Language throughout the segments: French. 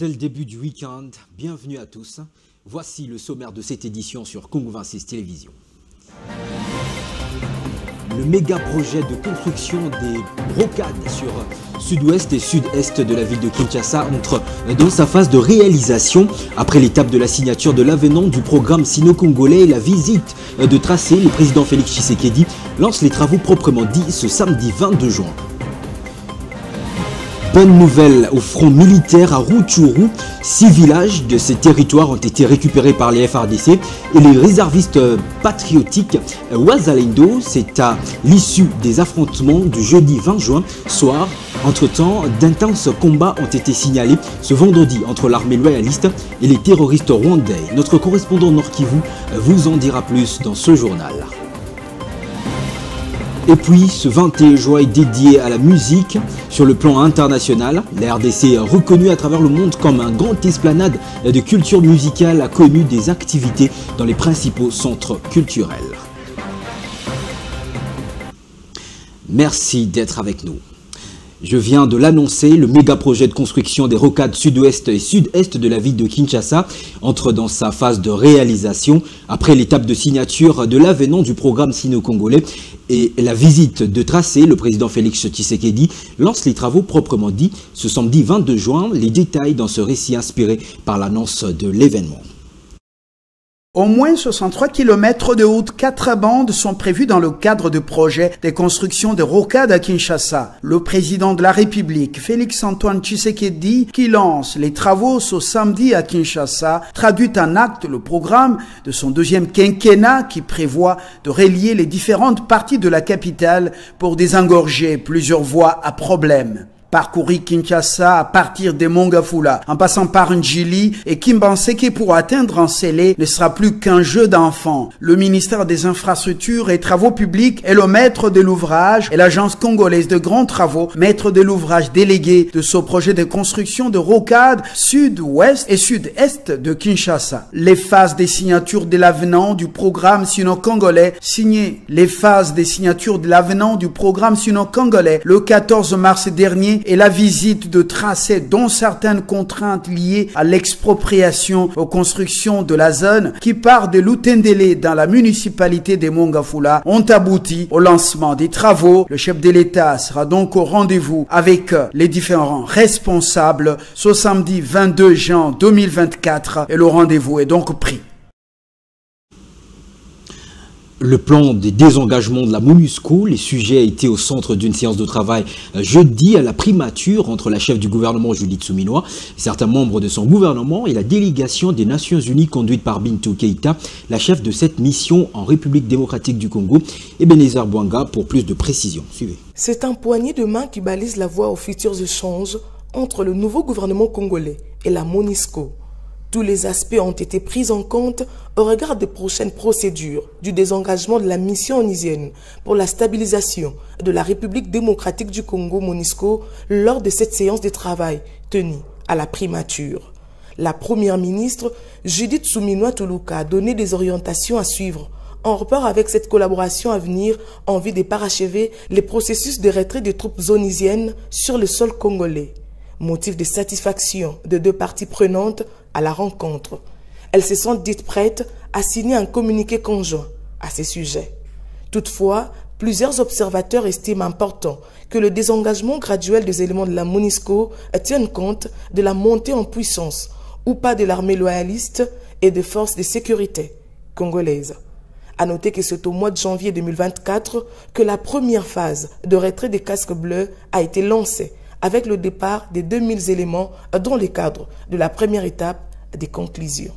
C'est le début du week-end, bienvenue à tous. Voici le sommaire de cette édition sur Congo 26 Télévision. Le méga projet de construction des rocades sur sud-ouest et sud-est de la ville de Kinshasa entre dans sa phase de réalisation. Après l'étape de la signature de l'avenant du programme sino-congolais et la visite de tracé, le président Félix Tshisekedi lance les travaux proprement dits ce samedi 22 juin. Bonne nouvelle au front militaire à Rutshuru, 6 villages de ces territoires ont été récupérés par les FARDC et les réservistes patriotiques Wazalendo. C'est à l'issue des affrontements du jeudi 20 juin soir. Entre-temps, d'intenses combats ont été signalés ce vendredi entre l'armée loyaliste et les terroristes rwandais. Notre correspondant Nord Kivu vous en dira plus dans ce journal. Et puis, ce 21 juin est dédié à la musique sur le plan international. La RDC, reconnue à travers le monde comme un grand esplanade de culture musicale, a connu des activités dans les principaux centres culturels. Merci d'être avec nous. Je viens de l'annoncer, le méga projet de construction des rocades sud-ouest et sud-est de la ville de Kinshasa entre dans sa phase de réalisation. Après l'étape de signature de l'avenant du programme sino-congolais et la visite de tracé, le président Félix Tshisekedi lance les travaux proprement dits ce samedi 22 juin. Les détails dans ce récit inspiré par l'annonce de l'événement. Au moins 63 km de haute, 4 bandes sont prévues dans le cadre du projet de construction de rocades à Kinshasa. Le président de la République, Félix-Antoine Tshisekedi, qui lance les travaux ce samedi à Kinshasa, traduit en acte le programme de son deuxième quinquennat qui prévoit de relier les différentes parties de la capitale pour désengorger plusieurs voies à problème. Parcourir Kinshasa à partir de Mongafula, en passant par Njili et Kimbanseke pour atteindre Ansele ne sera plus qu'un jeu d'enfants. Le ministère des Infrastructures et Travaux Publics est le maître de l'ouvrage et l'Agence congolaise de grands travaux, maître de l'ouvrage délégué de ce projet de construction de rocades sud-ouest et sud-est de Kinshasa. Les phases des signatures de l'avenant du programme sino-congolais signé les phases des signatures de l'avenant du programme sino-congolais le 14 mars dernier et la visite de tracés dont certaines contraintes liées à l'expropriation aux constructions de la zone qui part de Lutendele dans la municipalité de Mongafula ont abouti au lancement des travaux. Le chef de l'État sera donc au rendez-vous avec les différents responsables ce samedi 22 juin 2024 et le rendez-vous est donc pris. Le plan de désengagement de la MONUSCO, les sujets étaient au centre d'une séance de travail jeudi à la primature entre la chef du gouvernement Judith Suminwa, certains membres de son gouvernement et la délégation des Nations Unies conduite par Bintou Keïta, la chef de cette mission en République démocratique du Congo, et Ebenezer Bwanga pour plus de précisions. Suivez. C'est un poignée de main qui balise la voie aux futurs échanges entre le nouveau gouvernement congolais et la MONUSCO. Tous les aspects ont été pris en compte au regard des prochaines procédures du désengagement de la mission onusienne pour la stabilisation de la République démocratique du Congo MONUSCO lors de cette séance de travail tenue à la primature. La première ministre Judith Suminwa Tuluka a donné des orientations à suivre en rapport avec cette collaboration à venir en vue de parachever les processus de retrait des troupes onusiennes sur le sol congolais. Motif de satisfaction de deux parties prenantes à la rencontre. Elles se sont dites prêtes à signer un communiqué conjoint à ces sujets. Toutefois, plusieurs observateurs estiment important que le désengagement graduel des éléments de la MONUSCO tienne compte de la montée en puissance ou pas de l'armée loyaliste et des forces de sécurité congolaises. À noter que c'est au mois de janvier 2024 que la première phase de retrait des casques bleus a été lancée avec le départ des 2000 éléments dans le cadre de la première étape des conclusions.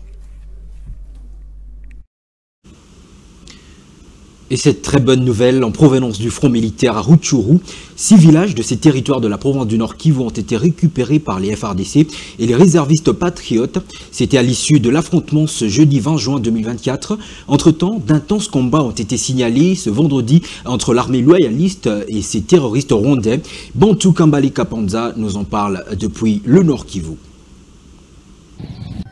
Et cette très bonne nouvelle en provenance du front militaire à Rutshuru, 6 villages de ces territoires de la province du Nord Kivu ont été récupérés par les FARDC et les réservistes patriotes. C'était à l'issue de l'affrontement ce jeudi 20 juin 2024. Entre-temps, d'intenses combats ont été signalés ce vendredi entre l'armée loyaliste et ses terroristes rwandais. Bantou Kambale Kapanza nous en parle depuis le Nord Kivu.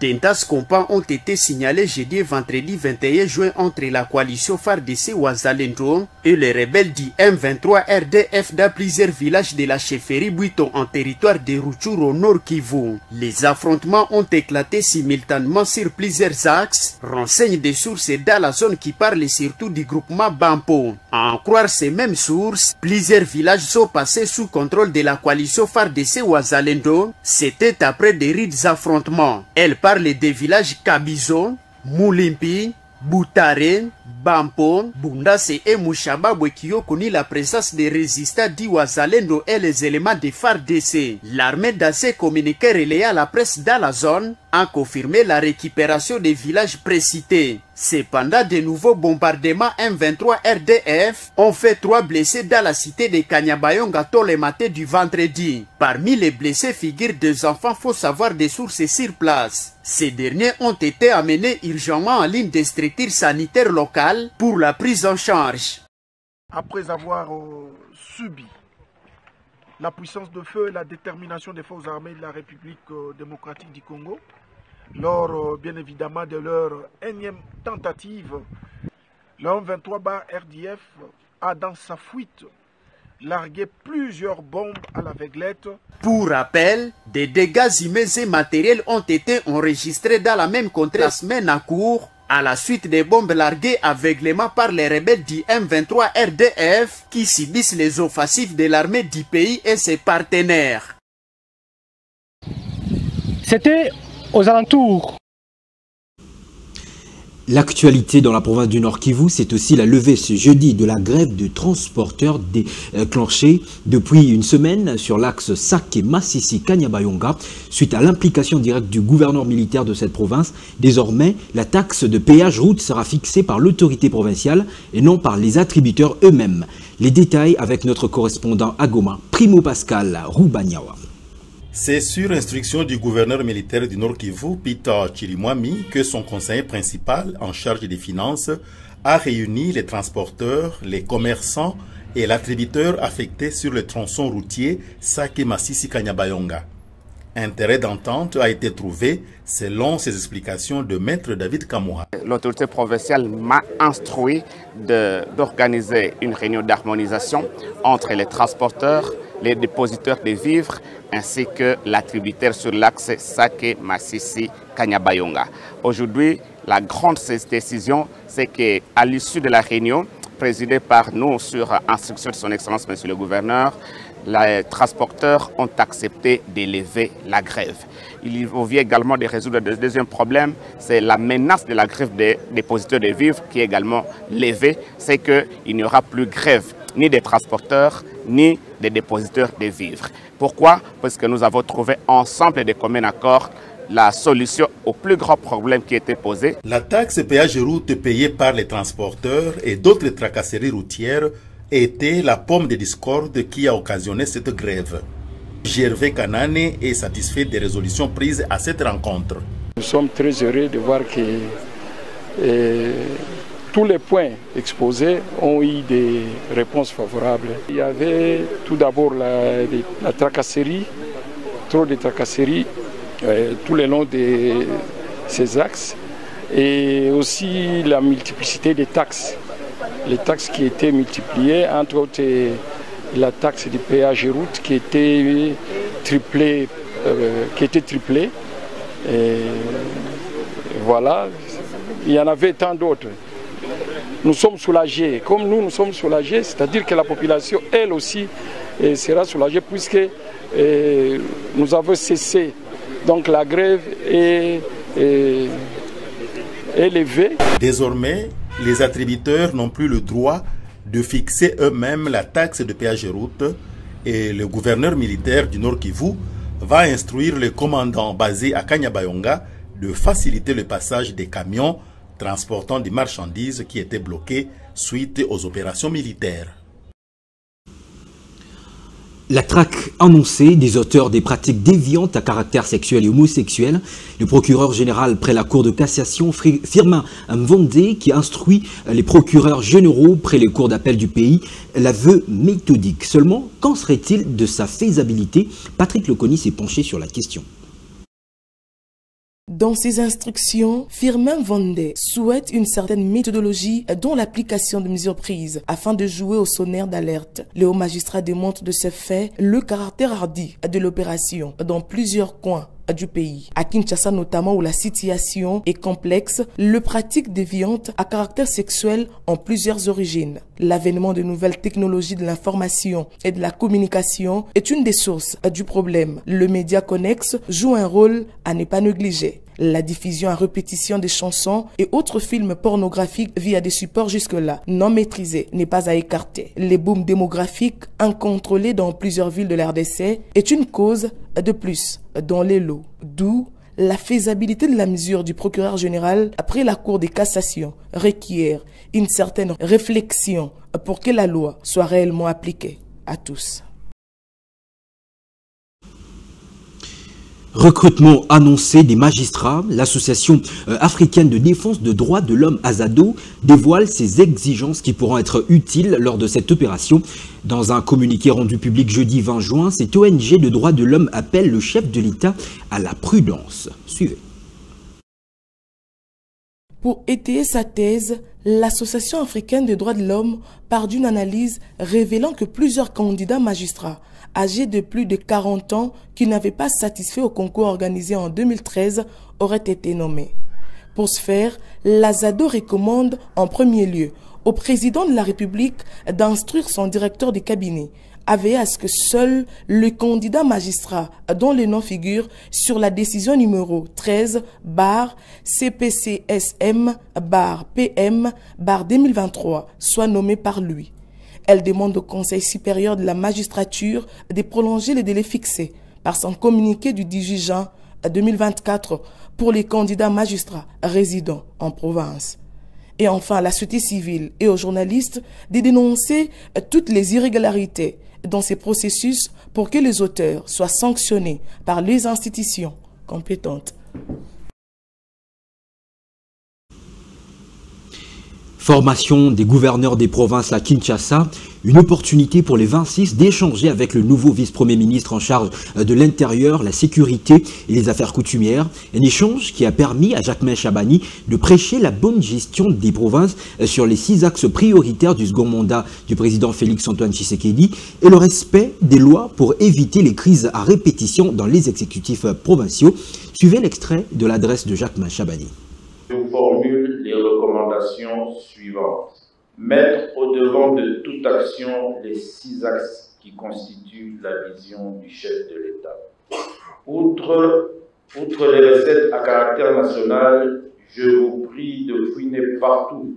D'intenses combats ont été signalés jeudi et vendredi 21 juin entre la coalition FARDC Wazalendo et les rebelles du M23 RDF dans plusieurs villages de la chefferie Buito en territoire de Rutshuru au Nord Kivu. Les affrontements ont éclaté simultanément sur plusieurs axes, renseignent des sources dans la zone qui parlent surtout du groupement Bampo. À en croire ces mêmes sources, plusieurs villages sont passés sous contrôle de la coalition FARDC Wazalendo. C'était après des rudes affrontements. Elle parle des villages Kabizo, Moulimpi, Boutare, Bampo, Bundase et Mouchababwe qui ont connu la présence des résistants d'Iwazalendo et les éléments des FARDC. L'armée d'assez communiqué relayé à la presse dans la zone a confirmé la récupération des villages précités. Cependant, de nouveaux bombardements M23 RDF ont fait 3 blessés dans la cité de Kanyabayonga tôt le matin du vendredi. Parmi les blessés figurent 2 enfants, faut savoir des sources sur place. Ces derniers ont été amenés urgemment en ligne des structures sanitaires locales pour la prise en charge. Après avoir subi la puissance de feu et la détermination des forces armées de la République démocratique du Congo, lors bien évidemment de leur énième tentative, le M23-RDF a dans sa fuite largué plusieurs bombes à l'aveuglette. Pour rappel, des dégâts humains et matériels ont été enregistrés dans la même contrée la semaine en cours à la suite des bombes larguées aveuglément par les rebelles du M23 RDF qui subissent les offensives de l'armée du pays et ses partenaires. C'était aux alentours. L'actualité dans la province du Nord Kivu, c'est aussi la levée ce jeudi de la grève de transporteurs déclenchée depuis une semaine sur l'axe Sake-Masisi-Kanyabayonga suite à l'implication directe du gouverneur militaire de cette province. Désormais, la taxe de péage route sera fixée par l'autorité provinciale et non par les attributeurs eux-mêmes. Les détails avec notre correspondant à Goma, Primo Pascal Roubaniawa. C'est sur instruction du gouverneur militaire du Nord Kivu, Peter Chirimwami, que son conseiller principal en charge des finances a réuni les transporteurs, les commerçants et l'attributeur affectés sur le tronçon routier Sake-Masisi-Kanyabayonga. Intérêt d'entente a été trouvé selon ses explications de Maître David Kamouha. L'autorité provinciale m'a instruit d'organiser une réunion d'harmonisation entre les transporteurs, les dépositeurs de vivres ainsi que l'attributaire sur l'axe Sake-Masisi-Kanyabayonga. Aujourd'hui, la grande décision, c'est qu'à l'issue de la réunion, présidée par nous sur instruction de son Excellence, Monsieur le Gouverneur, les transporteurs ont accepté d'élever la grève. Il vient également de résoudre le deuxième problème, c'est la menace de la grève des dépositeurs de vivres qui est également levée. C'est qu'il n'y aura plus grève ni des transporteurs, ni des dépositeurs de vivres. Pourquoi? Parce que nous avons trouvé ensemble de commun accord la solution au plus grand problème qui était posé. La taxe péage route payée par les transporteurs et d'autres tracasseries routières était la pomme de discorde qui a occasionné cette grève. Gervais Kanane est satisfait des résolutions prises à cette rencontre. Nous sommes très heureux de voir que tous les points exposés ont eu des réponses favorables. Il y avait tout d'abord la tracasserie, trop de tracasseries tout le long de ces axes et aussi la multiplicité des taxes. Les taxes qui étaient multipliées, entre autres la taxe du péage route qui était triplée. Et voilà, il y en avait tant d'autres. Nous sommes soulagés. Comme nous sommes soulagés, c'est-à-dire que la population, elle aussi, sera soulagée puisque nous avons cessé. Donc la grève est levée. Désormais, les attributeurs n'ont plus le droit de fixer eux-mêmes la taxe de péage route et le gouverneur militaire du Nord Kivu va instruire le commandant basé à Kanyabayonga de faciliter le passage des camions transportant des marchandises qui étaient bloqués suite aux opérations militaires. La traque annoncée des auteurs des pratiques déviantes à caractère sexuel et homosexuel, le procureur général près la Cour de cassation, Firmin Mvonde, qui instruit les procureurs généraux près les cours d'appel du pays, la veut méthodique. Seulement, qu'en serait-il de sa faisabilité? Patrick Leconi s'est penché sur la question. Dans ses instructions, Firmin Vendée souhaite une certaine méthodologie dont l'application de mesures prises afin de jouer au sonnaire d'alerte. Le haut magistrat démontre de ce fait le caractère hardi de l'opération dans plusieurs coins du pays. À Kinshasa notamment, où la situation est complexe, le pratique déviante à caractère sexuel en plusieurs origines. L'avènement de nouvelles technologies de l'information et de la communication est une des sources du problème. Le média connexe joue un rôle à ne pas négliger. La diffusion à répétition des chansons et autres films pornographiques via des supports jusque-là non maîtrisés n'est pas à écarter. Les booms démographiques incontrôlés dans plusieurs villes de l'RDC est une cause de plus dans les lots. D'où la faisabilité de la mesure du procureur général après la Cour de cassation requiert une certaine réflexion pour que la loi soit réellement appliquée à tous. Recrutement annoncé des magistrats, l'association africaine de défense de droits de l'homme Azado dévoile ses exigences qui pourront être utiles lors de cette opération. Dans un communiqué rendu public jeudi 20 juin, cette ONG de droits de l'homme appelle le chef de l'État à la prudence. Suivez. Pour étayer sa thèse, l'Association africaine des droits de l'homme part d'une analyse révélant que plusieurs candidats magistrats âgés de plus de 40 ans qui n'avaient pas satisfait au concours organisé en 2013 auraient été nommés. Pour ce faire, l'Azado recommande en premier lieu au président de la République d'instruire son directeur de cabinet à veiller à ce que seul le candidat magistrat dont le nom figure sur la décision numéro 13/CPCSM/PM/2023 soit nommé par lui. Elle demande au Conseil supérieur de la magistrature de prolonger les délais fixés par son communiqué du 18 juin 2024 pour les candidats magistrats résidant en province. Et enfin, à la société civile et aux journalistes de dénoncer toutes les irrégularités dans ces processus pour que les auteurs soient sanctionnés par les institutions compétentes. Formation des gouverneurs des provinces à Kinshasa, une opportunité pour les 26 d'échanger avec le nouveau vice-premier ministre en charge de l'Intérieur, la sécurité et les affaires coutumières. Un échange qui a permis à Jacquemain Chabani de prêcher la bonne gestion des provinces sur les 6 axes prioritaires du second mandat du président Félix-Antoine Tshisekedi et le respect des lois pour éviter les crises à répétition dans les exécutifs provinciaux. Suivez l'extrait de l'adresse de Jacquemain Chabani. Je vous formule les recommandations suivantes. Mettre au-devant de toute action les 6 axes qui constituent la vision du chef de l'État. Outre les recettes à caractère national, je vous prie de fouiner partout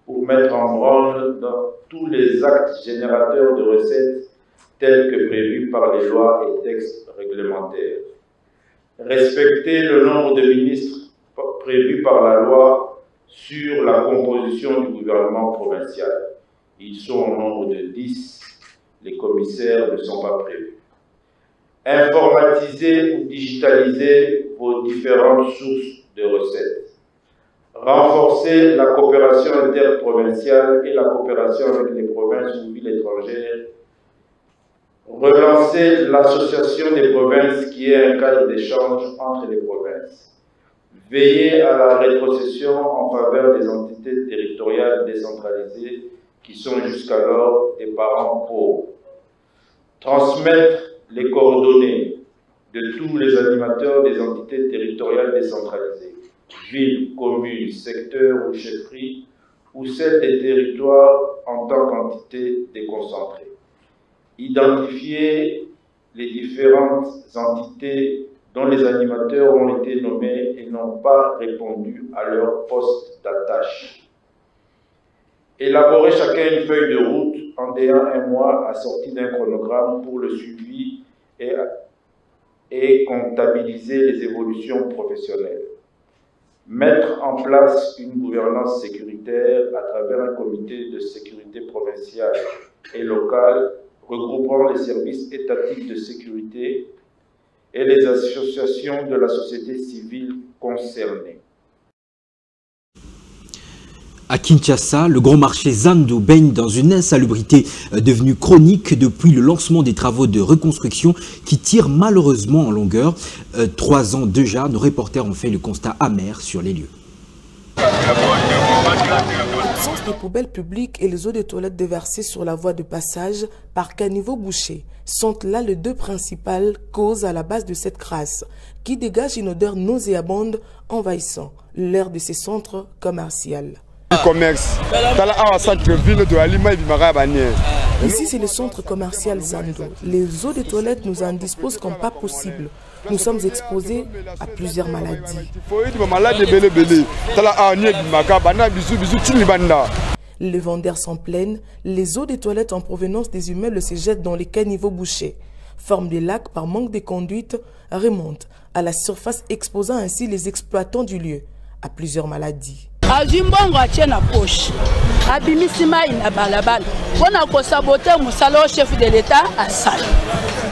pour mettre en branle dans tous les actes générateurs de recettes tels que prévus par les lois et textes réglementaires. Respecter le nombre de ministres prévu par la loi sur la composition du gouvernement provincial. Ils sont au nombre de 10, les commissaires ne sont pas prévus. Informatiser ou digitaliser vos différentes sources de recettes. Renforcer la coopération interprovinciale et la coopération avec les provinces ou villes étrangères. Relancer l'association des provinces qui est un cadre d'échange entre les provinces. Veiller à la rétrocession en faveur des entités territoriales décentralisées qui sont jusqu'alors des parents pauvres. Transmettre les coordonnées de tous les animateurs des entités territoriales décentralisées, villes, communes, secteurs ou chefferies, ou celles des territoires en tant qu'entités déconcentrées. Identifier les différentes entités dont les animateurs ont été nommés et n'ont pas répondu à leur poste d'attache. Élaborer chacun une feuille de route en ayant un mois assorti d'un chronogramme pour le suivi et comptabiliser les évolutions professionnelles. Mettre en place une gouvernance sécuritaire à travers un comité de sécurité provinciale et locale regroupant les services étatiques de sécurité et les associations de la société civile concernées. À Kinshasa, le grand marché Zando baigne dans une insalubrité devenue chronique depuis le lancement des travaux de reconstruction qui tirent malheureusement en longueur. 3 ans déjà, nos reporters ont fait le constat amer sur les lieux. L'absence des poubelles publiques et les eaux de toilette déversées sur la voie de passage par caniveau bouché sont là les 2 principales causes à la base de cette crasse qui dégage une odeur nauséabonde envahissant l'air de ces centres commerciaux. Ici, c'est le centre commercial Zando. Les eaux de toilette nous en disposent comme pas possible. Nous sommes exposés à plusieurs maladies. Les vendeurs s'en plaignent. Les eaux de toilette en provenance des immeubles se jettent dans les caniveaux bouchés. Forment des lacs par manque de conduite, remontent à la surface, exposant ainsi les exploitants du lieu à plusieurs maladies.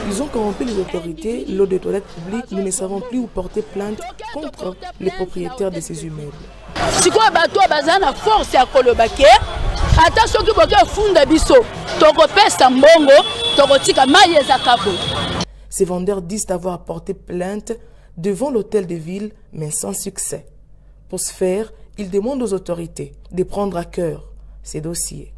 Ils ont corrompu les autorités, l'eau de toilette publique, nous ne savons plus où porter plainte contre les propriétaires de ces immeubles. Ces vendeurs disent avoir porté plainte devant l'hôtel de ville, mais sans succès. Pour ce faire, ils demandent aux autorités de prendre à cœur ces dossiers.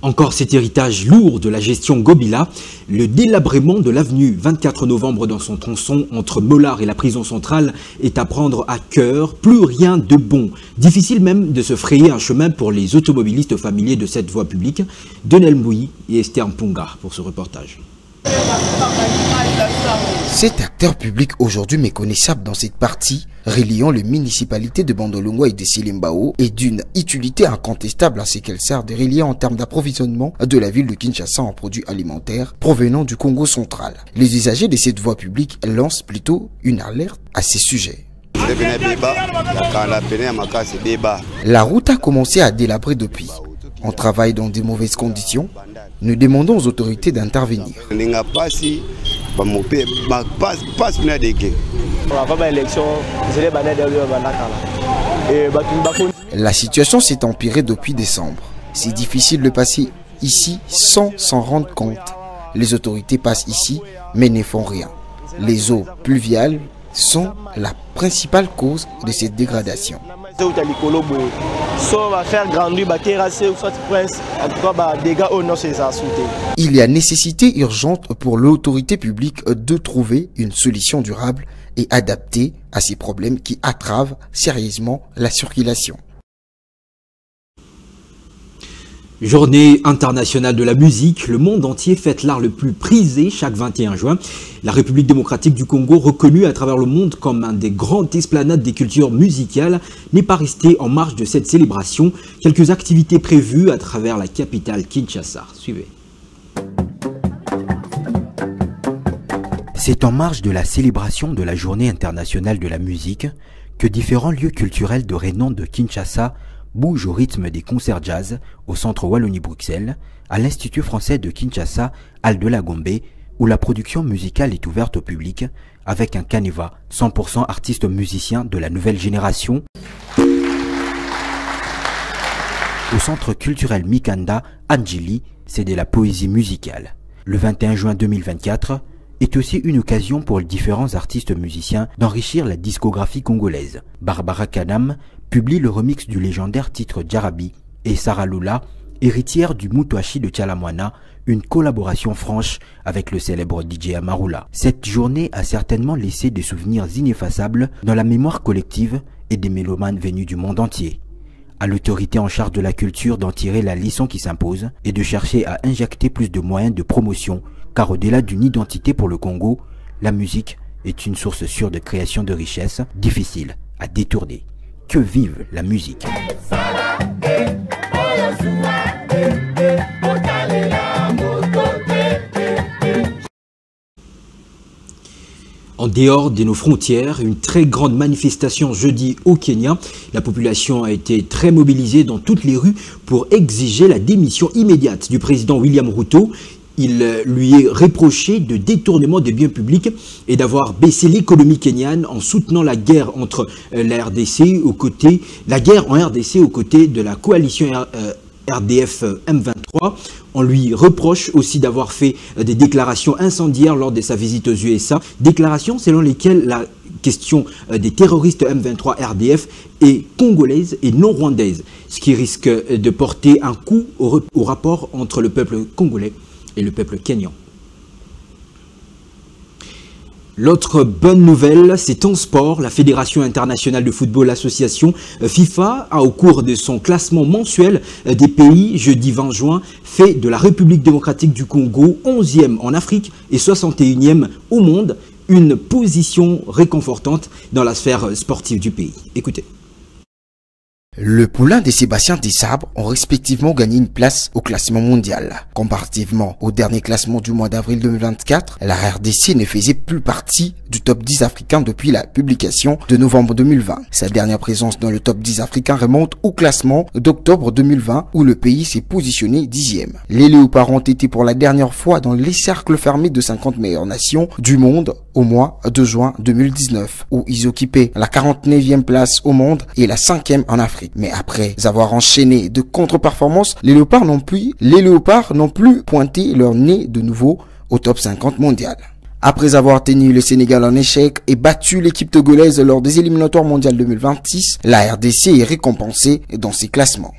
Encore cet héritage lourd de la gestion Gobila, le délabrement de l'avenue 24 novembre dans son tronçon entre Mollard et la prison centrale est à prendre à cœur, plus rien de bon. Difficile même de se frayer un chemin pour les automobilistes familiers de cette voie publique. Denel Mbouyi et Esther Mpunga pour ce reportage. Cet acteur public aujourd'hui méconnaissable dans cette partie, reliant les municipalités de Bandolongo et de Silimbao, est d'une utilité incontestable à ce qu'elle sert de relier en termes d'approvisionnement de la ville de Kinshasa en produits alimentaires provenant du Congo central. Les usagers de cette voie publique lancent plutôt une alerte à ces sujets. La route a commencé à délabrer depuis. On travaille dans de mauvaises conditions. Nous demandons aux autorités d'intervenir. La situation s'est empirée depuis décembre. C'est difficile de passer ici sans s'en rendre compte. Les autorités passent ici mais ne font rien. Les eaux pluviales sont la principale cause de cette dégradation. Il y a nécessité urgente pour l'autorité publique de trouver une solution durable et adaptée à ces problèmes qui attravent sérieusement la circulation. Journée internationale de la musique, le monde entier fête l'art le plus prisé chaque 21 juin. La République démocratique du Congo, reconnue à travers le monde comme un des grandes esplanades des cultures musicales, n'est pas restée en marge de cette célébration. Quelques activités prévues à travers la capitale Kinshasa. Suivez. C'est en marge de la célébration de la Journée internationale de la musique que différents lieux culturels de renom de Kinshasa bouge au rythme des concerts jazz au centre Wallonie-Bruxelles, à l'Institut français de Kinshasa, Al de la Gombe, où la production musicale est ouverte au public avec un canevas 100% artistes musiciens de la nouvelle génération. Au centre culturel Mikanda, Anjili, c'est de la poésie musicale. Le 21 juin 2024 est aussi une occasion pour les différents artistes musiciens d'enrichir la discographie congolaise. Barbara Kanam publie le remix du légendaire titre Djarabi et Sarah Lula, héritière du Mutuashi de Tchalamwana, une collaboration franche avec le célèbre DJ Amarula. Cette journée a certainement laissé des souvenirs ineffaçables dans la mémoire collective et des mélomanes venus du monde entier. À l'autorité en charge de la culture d'en tirer la leçon qui s'impose et de chercher à injecter plus de moyens de promotion, car au-delà d'une identité pour le Congo, la musique est une source sûre de création de richesses, difficile à détourner. Que vive la musique! En dehors de nos frontières, une très grande manifestation jeudi au Kenya. La population a été très mobilisée dans toutes les rues pour exiger la démission immédiate du président William Ruto. Il lui est reproché de détournement des biens publics et d'avoir baissé l'économie kenyane en soutenant la guerre entre la RDC la guerre en RDC aux côtés de la coalition RDF M23. On lui reproche aussi d'avoir fait des déclarations incendiaires lors de sa visite aux USA, déclarations selon lesquelles la question des terroristes M23 RDF est congolaise et non rwandaise, ce qui risque de porter un coup au rapport entre le peuple congolais et le peuple kényan. L'autre bonne nouvelle, c'est en sport. La Fédération internationale de football association FIFA a, au cours de son classement mensuel des pays, jeudi 20 juin, fait de la République démocratique du Congo 11e en Afrique et 61e au monde, une position réconfortante dans la sphère sportive du pays. Écoutez. Le poulain des Sébastien Desabre ont respectivement gagné une place au classement mondial. Comparativement au dernier classement du mois d'avril 2024, la RDC ne faisait plus partie du top 10 africain depuis la publication de novembre 2020. Sa dernière présence dans le top 10 africain remonte au classement d'octobre 2020 où le pays s'est positionné 10e. Les Léopards ont été pour la dernière fois dans les cercles fermés de 50 meilleures nations du monde au mois de juin 2019 où ils occupaient la 49e place au monde et la 5e en Afrique. Mais après avoir enchaîné de contre-performances, les Léopards n'ont plus pointé leur nez de nouveau au top 50 mondial. Après avoir tenu le Sénégal en échec et battu l'équipe togolaise lors des éliminatoires mondiales 2026, la RDC est récompensée dans ces classements.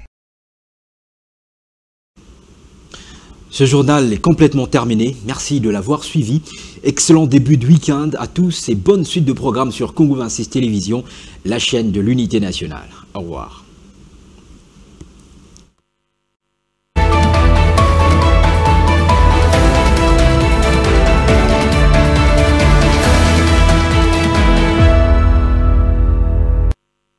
Ce journal est complètement terminé. Merci de l'avoir suivi. Excellent début de week-end à tous et bonne suite de programmes sur Congo 26 Télévision, la chaîne de l'unité nationale. Au revoir.